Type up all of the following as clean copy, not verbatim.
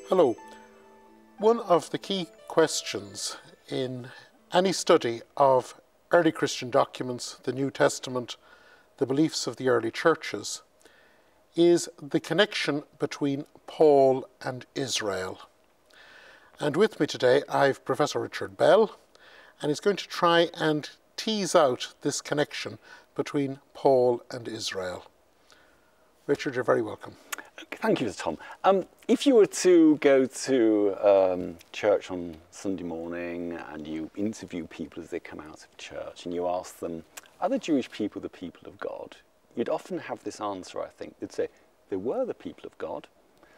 Hello. One of the key questions in any study of early Christian documents, the New Testament, the beliefs of the early churches, is the connection between Paul and Israel. And with me today I have Professor Richard Bell, and he's going to try and tease out this connection between Paul and Israel. Richard, you're very welcome. Thank you, Tom. If you were to go to church on Sunday morning and you interview people as they come out of church and you ask them, are the Jewish people the people of God? You'd often have this answer, I think. They'd say, they were the people of God,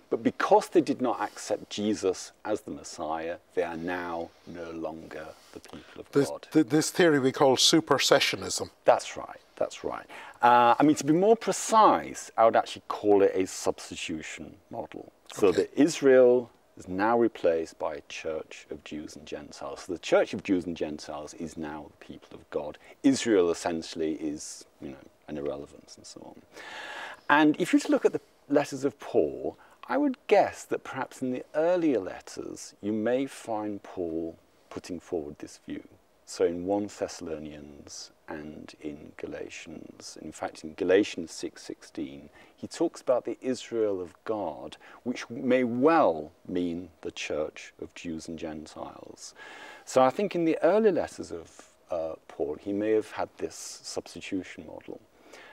but because they did not accept Jesus as the Messiah, they are now no longer the people of God. This theory we call supersessionism. That's right, that's right. I mean, to be more precise, I would actually call it a substitution model. So that Israel is now replaced by a church of Jews and Gentiles. So the church of Jews and Gentiles is now the people of God. Israel essentially is, you know, an irrelevance and so on. And if you were to look at the letters of Paul, I would guess that perhaps in the earlier letters, you may find Paul putting forward this view. So in 1 Thessalonians and in Galatians, in fact in Galatians 6:16, he talks about the Israel of God, which may well mean the church of Jews and Gentiles. So I think in the early letters of Paul, he may have had this substitution model.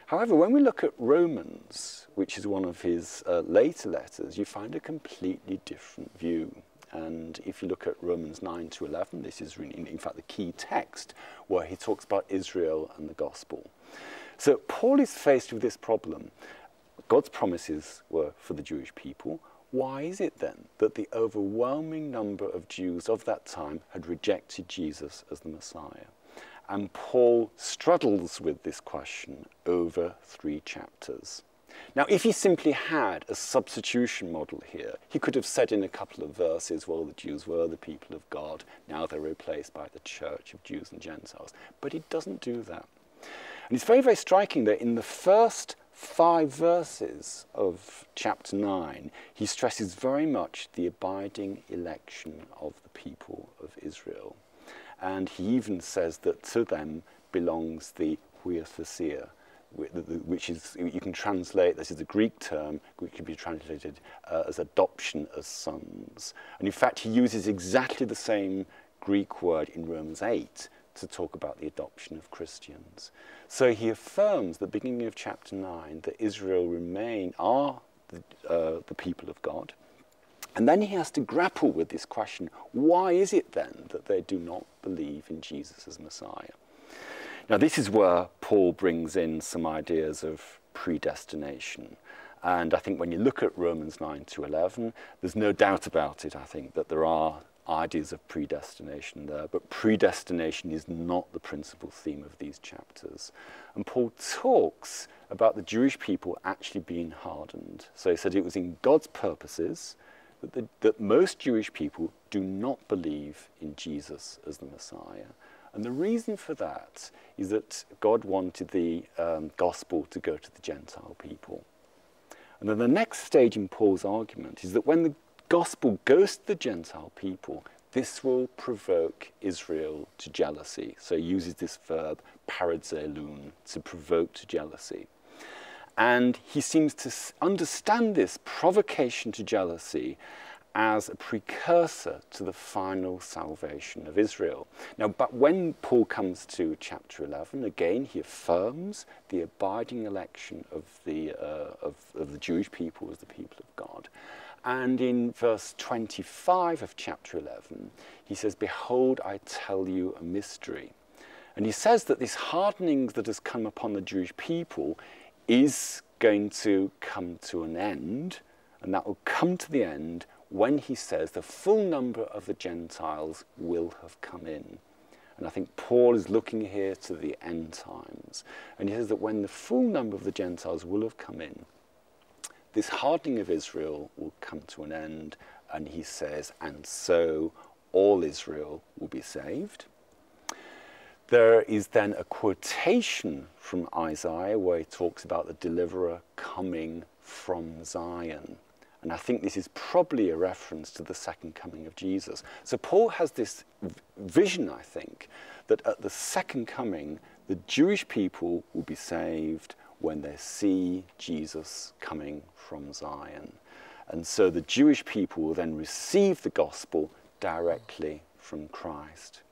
However, when we look at Romans, which is one of his later letters, you find a completely different view. And if you look at Romans 9 to 11, this is in fact the key text where he talks about Israel and the gospel. So Paul is faced with this problem. God's promises were for the Jewish people. Why is it then that the overwhelming number of Jews of that time had rejected Jesus as the Messiah? And Paul struggles with this question over 3 chapters. Now, if he simply had a substitution model here, he could have said in a couple of verses, well, the Jews were the people of God, now they're replaced by the church of Jews and Gentiles. But he doesn't do that. And it's very, very striking that in the first 5 verses of chapter 9, he stresses very much the abiding election of the people of Israel. And he even says that to them belongs the huiothesia, which is, you can translate, this is a Greek term, which can be translated as adoption as sons. And in fact, he uses exactly the same Greek word in Romans 8 to talk about the adoption of Christians. So he affirms at the beginning of chapter 9 that Israel are the people of God. And then he has to grapple with this question, why is it then that they do not believe in Jesus as Messiah? Now, this is where Paul brings in some ideas of predestination. And I think when you look at Romans 9 to 11, there's no doubt about it, I think, that there are ideas of predestination there. But predestination is not the principal theme of these chapters. And Paul talks about the Jewish people actually being hardened. So he said it was in God's purposes that most Jewish people do not believe in Jesus as the Messiah. And the reason for that is that God wanted the gospel to go to the Gentile people. And then the next stage in Paul's argument is that when the gospel goes to the Gentile people, this will provoke Israel to jealousy. So he uses this verb, paradzelun, to provoke to jealousy. And he seems to understand this provocation to jealousy as a precursor to the final salvation of Israel. Now, but when Paul comes to chapter 11, again, he affirms the abiding election of the Jewish people as the people of God. And in verse 25 of chapter 11, he says, "Behold, I tell you a mystery." And he says that this hardening that has come upon the Jewish people is going to come to an end, and that will come to the end when he says the full number of the Gentiles will have come in. And I think Paul is looking here to the end times. And he says that when the full number of the Gentiles will have come in, this hardening of Israel will come to an end. And he says, and so all Israel will be saved. There is then a quotation from Isaiah where he talks about the deliverer coming from Zion. And I think this is probably a reference to the second coming of Jesus. So Paul has this vision, I think, that at the second coming, the Jewish people will be saved when they see Jesus coming from Zion. And so the Jewish people will then receive the gospel directly from Christ.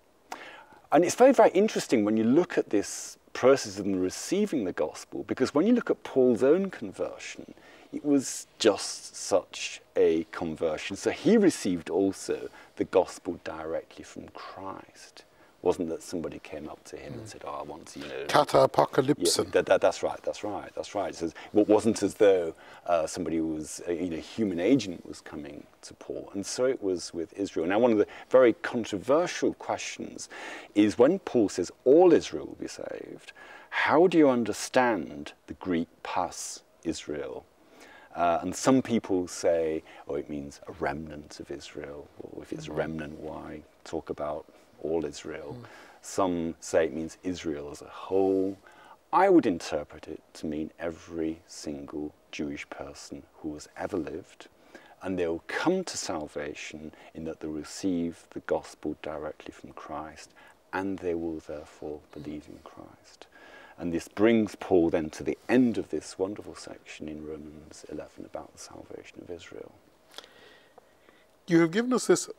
And it's very, very interesting when you look at this process of them receiving the gospel, because when you look at Paul's own conversion, it was just such a conversion. So he received also the gospel directly from Christ. It wasn't that somebody came up to him and said, oh, I want to, Kata apocalypsin. Yeah, that's right. So it wasn't as though somebody was, a human agent was coming to Paul. And so it was with Israel. Now, one of the very controversial questions is when Paul says all Israel will be saved, how do you understand the Greek pas Israel? And some people say, oh, it means a remnant of Israel. Or if it's a remnant, why talk about all Israel? Some say it means Israel as a whole. I would interpret it to mean every single Jewish person who has ever lived. And they will come to salvation in that they receive the gospel directly from Christ, and they will therefore believe in Christ. And this brings Paul then to the end of this wonderful section in Romans 11 about the salvation of Israel. You have given us this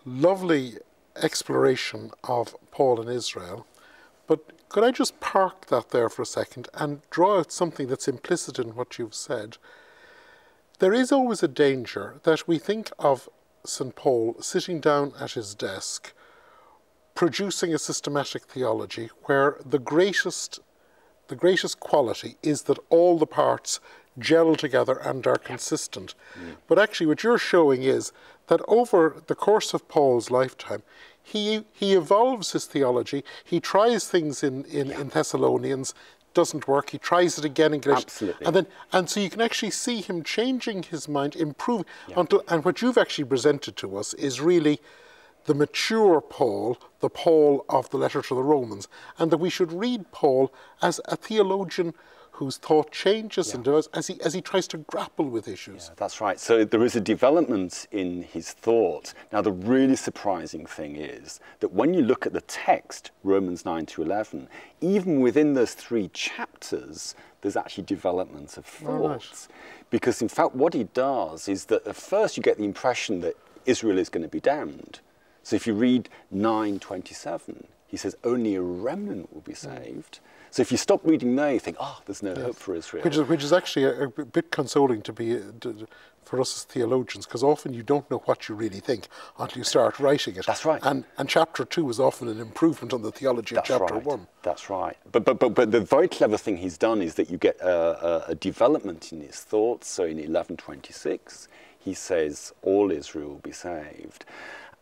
lovely exploration of Paul and Israel, but could I just park that there for a second and draw out something that's implicit in what you've said? There is always a danger that we think of St. Paul sitting down at his desk, producing a systematic theology where the greatest quality is that all the parts gel together and are consistent. But actually what you're showing is that over the course of Paul's lifetime, he evolves his theology. He tries things in Thessalonians, doesn't work. He tries it again in Galatians. Absolutely. And so you can actually see him changing his mind, improving and what you've actually presented to us is really the mature Paul, the Paul of the letter to the Romans, and that we should read Paul as a theologian whose thought changes and does as he tries to grapple with issues. Yeah, that's right. So there is a development in his thought. Now, the really surprising thing is that when you look at the text, Romans 9 to 11, even within those 3 chapters, there's actually development of thoughts. Because in fact, what he does is that at first you get the impression that Israel is going to be damned. So if you read 9:27, he says only a remnant will be saved. So if you stop reading there, you think, there's no hope for Israel. Which is actually a bit consoling for us as theologians, because often you don't know what you really think until you start writing it. That's right. And chapter 2 is often an improvement on the theology of chapter 1. That's right. But the very clever thing he's done is that you get a development in his thoughts. So in 11:26, he says all Israel will be saved.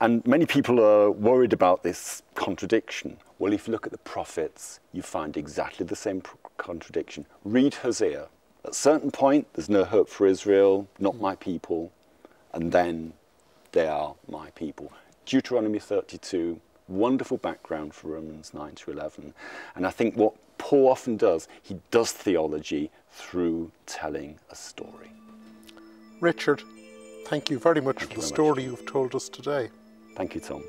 And many people are worried about this contradiction. Well, if you look at the prophets, you find exactly the same contradiction. Read Hosea. At a certain point, there's no hope for Israel, not my people, and then they are my people. Deuteronomy 32, wonderful background for Romans 9 to 11. And I think what Paul often does, he does theology through telling a story. Richard, thank you very much for the story you've told us today. Thank you, Tom.